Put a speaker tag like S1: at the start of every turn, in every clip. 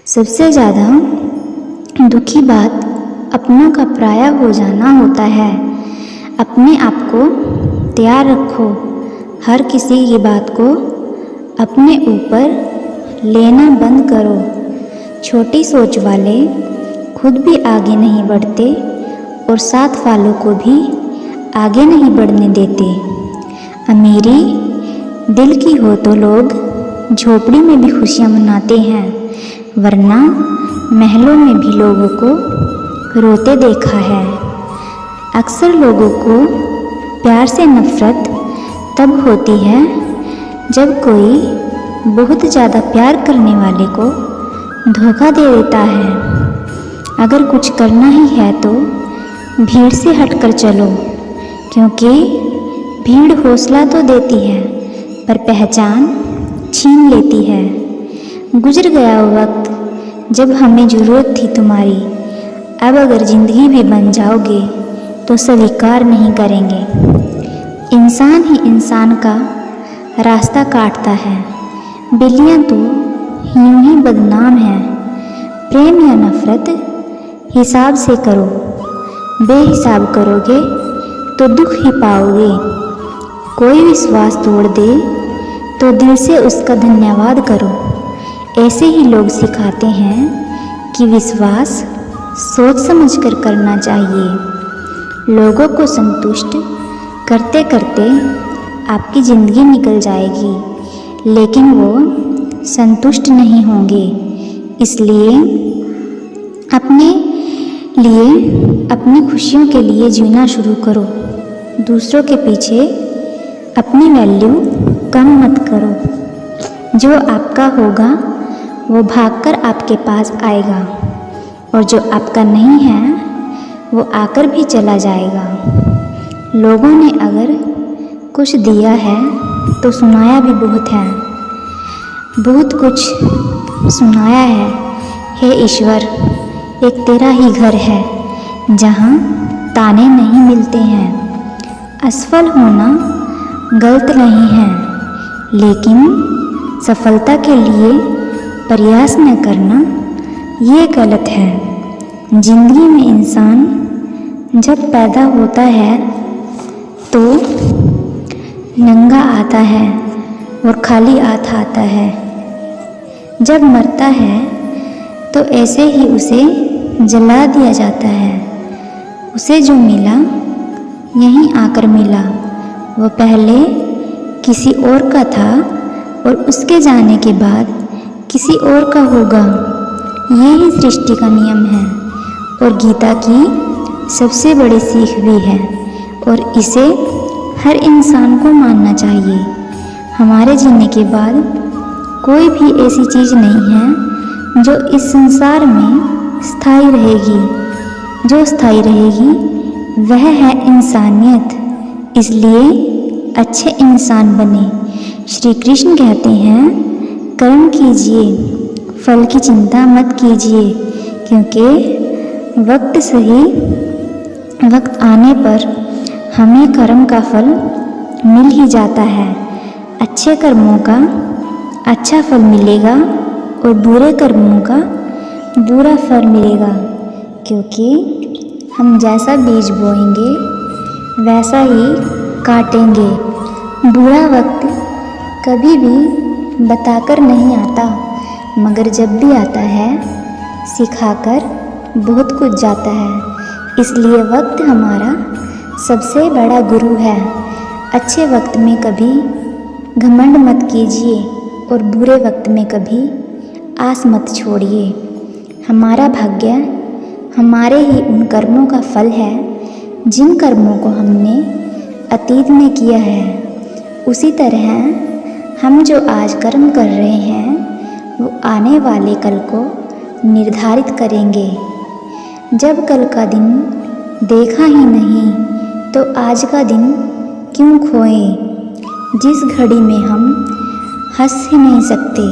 S1: सबसे ज़्यादा दुखी बात अपनों का पराया हो जाना होता है। अपने आप को तैयार रखो, हर किसी की बात को अपने ऊपर लेना बंद करो। छोटी सोच वाले खुद भी आगे नहीं बढ़ते और साथ वालों को भी आगे नहीं बढ़ने देते। अमीरी दिल की हो तो लोग झोपड़ी में भी खुशियाँ मनाते हैं, वरना महलों में भी लोगों को रोते देखा है। अक्सर लोगों को प्यार से नफरत तब होती है जब कोई बहुत ज़्यादा प्यार करने वाले को धोखा दे देता है। अगर कुछ करना ही है तो भीड़ से हटकर चलो, क्योंकि भीड़ हौसला तो देती है पर पहचान छीन लेती है। गुजर गया वो वक्त जब हमें ज़रूरत थी तुम्हारी, अब अगर ज़िंदगी भी बन जाओगे तो स्वीकार नहीं करेंगे। इंसान ही इंसान का रास्ता काटता है, बिल्लियाँ तो यूं ही बदनाम हैं। प्रेम या नफरत हिसाब से करो, बेहिसाब करोगे तो दुख ही पाओगे। कोई विश्वास तोड़ दे तो दिल से उसका धन्यवाद करो। ऐसे ही लोग सिखाते हैं कि विश्वास सोच समझकर करना चाहिए। लोगों को संतुष्ट करते करते आपकी ज़िंदगी निकल जाएगी, लेकिन वो संतुष्ट नहीं होंगे। इसलिए अपने लिए, अपनी खुशियों के लिए जीना शुरू करो। दूसरों के पीछे अपनी वैल्यू कम मत करो। जो आपका होगा वो भागकर आपके पास आएगा, और जो आपका नहीं है वो आकर भी चला जाएगा। लोगों ने अगर कुछ दिया है तो सुनाया भी बहुत है, बहुत कुछ सुनाया है। हे ईश्वर, एक तेरा ही घर है जहाँ ताने नहीं मिलते हैं। असफल होना गलत नहीं है, लेकिन सफलता के लिए प्रयास न करना ये गलत है। जिंदगी में इंसान जब पैदा होता है तो नंगा आता है और खाली हाथ आता है। जब मरता है तो ऐसे ही उसे जला दिया जाता है। उसे जो मिला यहीं आकर मिला, वो पहले किसी और का था और उसके जाने के बाद किसी और का होगा। ये ही सृष्टि का नियम है और गीता की सबसे बड़ी सीख भी है, और इसे हर इंसान को मानना चाहिए। हमारे जीने के बाद कोई भी ऐसी चीज़ नहीं है जो इस संसार में स्थायी रहेगी। जो स्थायी रहेगी वह है इंसानियत। इसलिए अच्छे इंसान बने। श्री कृष्ण कहते हैं, कर्म कीजिए, फल की चिंता मत कीजिए, क्योंकि वक्त आने पर हमें कर्म का फल मिल ही जाता है। अच्छे कर्मों का अच्छा फल मिलेगा और बुरे कर्मों का बुरा फल मिलेगा, क्योंकि हम जैसा बीज बोएंगे वैसा ही काटेंगे। बुरा वक्त कभी भी बताकर नहीं आता, मगर जब भी आता है सिखाकर बहुत कुछ जाता है। इसलिए वक्त हमारा सबसे बड़ा गुरु है। अच्छे वक्त में कभी घमंड मत कीजिए और बुरे वक्त में कभी आस मत छोड़िए। हमारा भाग्य हमारे ही उन कर्मों का फल है जिन कर्मों को हमने अतीत में किया है। उसी तरह हम जो आज कर्म कर रहे हैं वो आने वाले कल को निर्धारित करेंगे। जब कल का दिन देखा ही नहीं तो आज का दिन क्यों खोएं। जिस घड़ी में हम हंस ही नहीं सकते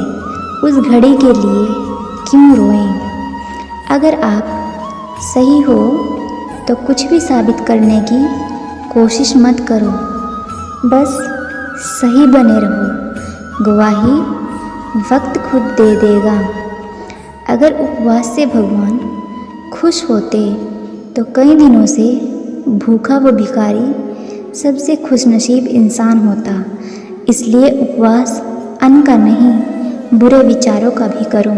S1: उस घड़ी के लिए क्यों रोएं। अगर आप सही हो तो कुछ भी साबित करने की कोशिश मत करो, बस सही बने रहो। गवाही वक्त खुद दे देगा। अगर उपवास से भगवान खुश होते तो कई दिनों से भूखा व भिखारी सबसे खुशनसीब इंसान होता। इसलिए उपवास अन्न का नहीं, बुरे विचारों का भी करो।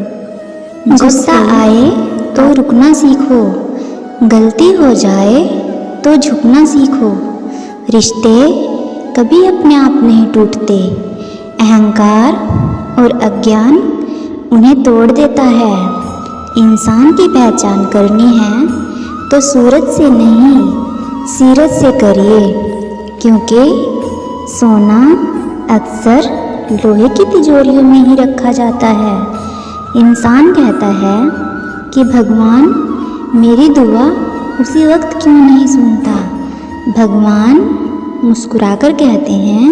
S1: गुस्सा आए तो रुकना सीखो, गलती हो जाए तो झुकना सीखो। रिश्ते कभी अपने आप नहीं टूटते, अहंकार और अज्ञान उन्हें तोड़ देता है। इंसान की पहचान करनी है तो सूरत से नहीं, सीरत से करिए, क्योंकि सोना अक्सर लोहे की तिजोरियों में ही रखा जाता है। इंसान कहता है कि भगवान मेरी दुआ उसी वक्त क्यों नहीं सुनता। भगवान मुस्कुराकर कहते हैं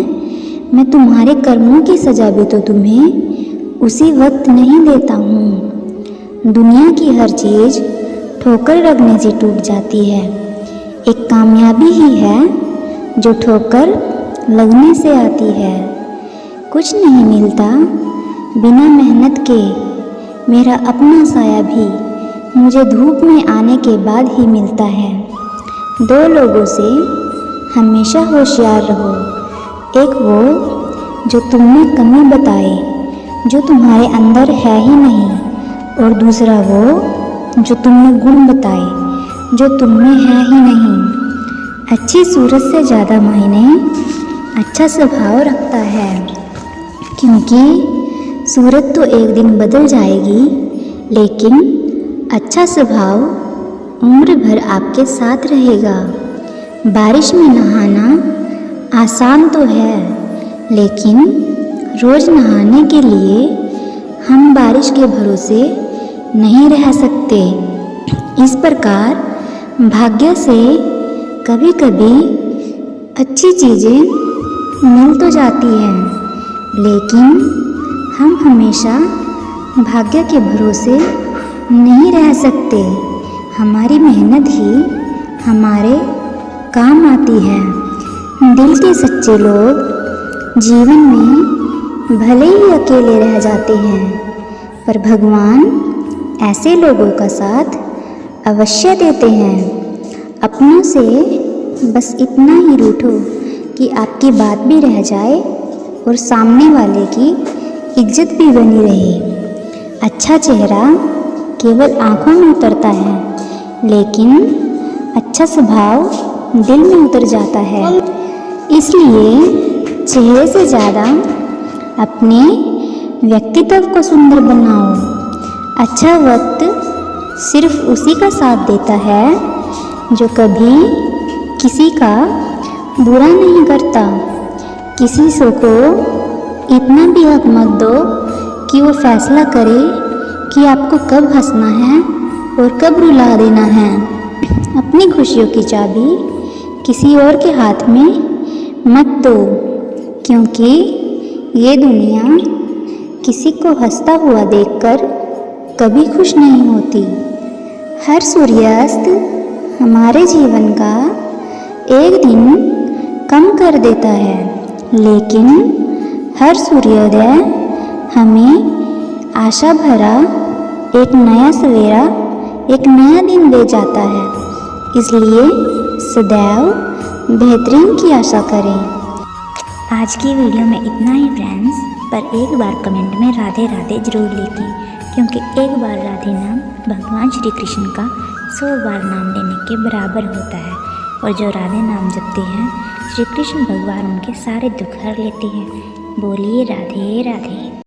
S1: मैं तुम्हारे कर्मों की सज़ा भी तो तुम्हें उसी वक्त नहीं देता हूँ। दुनिया की हर चीज़ ठोकर लगने से टूट जाती है, एक कामयाबी ही है जो ठोकर लगने से आती है। कुछ नहीं मिलता बिना मेहनत के, मेरा अपना साया भी मुझे धूप में आने के बाद ही मिलता है। दो लोगों से हमेशा होशियार रहो, एक वो जो तुम में कमी बताए जो तुम्हारे अंदर है ही नहीं, और दूसरा वो जो तुम में गुण बताए जो तुम में है ही नहीं। अच्छी सूरत से ज़्यादा मायने अच्छा स्वभाव रखता है, क्योंकि सूरत तो एक दिन बदल जाएगी, लेकिन अच्छा स्वभाव उम्र भर आपके साथ रहेगा। बारिश में नहाना आसान तो है, लेकिन रोज़ नहाने के लिए हम बारिश के भरोसे नहीं रह सकते। इस प्रकार भाग्य से कभी कभी अच्छी चीज़ें मिल तो जाती हैं, लेकिन हम हमेशा भाग्य के भरोसे नहीं रह सकते। हमारी मेहनत ही हमारे काम आती है। दिल के सच्चे लोग जीवन में भले ही अकेले रह जाते हैं, पर भगवान ऐसे लोगों का साथ अवश्य देते हैं। अपनों से बस इतना ही रूठो कि आपकी बात भी रह जाए और सामने वाले की इज्जत भी बनी रहे। अच्छा चेहरा केवल आँखों में उतरता है, लेकिन अच्छा स्वभाव दिल में उतर जाता है। इसलिए चेहरे से ज़्यादा अपने व्यक्तित्व को सुंदर बनाओ। अच्छा वक्त सिर्फ उसी का साथ देता है जो कभी किसी का बुरा नहीं करता। किसी को इतना भी हक मत दो कि वो फैसला करे कि आपको कब हंसना है और कब रुला देना है। अपनी खुशियों की चाबी किसी और के हाथ में मत दो, क्योंकि ये दुनिया किसी को हंसता हुआ देखकर कभी खुश नहीं होती। हर सूर्यास्त हमारे जीवन का एक दिन कम कर देता है, लेकिन हर सूर्योदय हमें आशा भरा एक नया सवेरा, एक नया दिन दे जाता है। इसलिए सदैव बेहतरीन की आशा करें। आज की वीडियो में इतना ही फ्रेंड्स, पर एक बार कमेंट में राधे राधे जरूर लिखें, क्योंकि एक बार राधे नाम भगवान श्री कृष्ण का 100 बार नाम लेने के बराबर होता है। और जो राधे नाम जपते हैं, श्री कृष्ण भगवान उनके सारे दुख हर लेते हैं। बोलिए राधे राधे।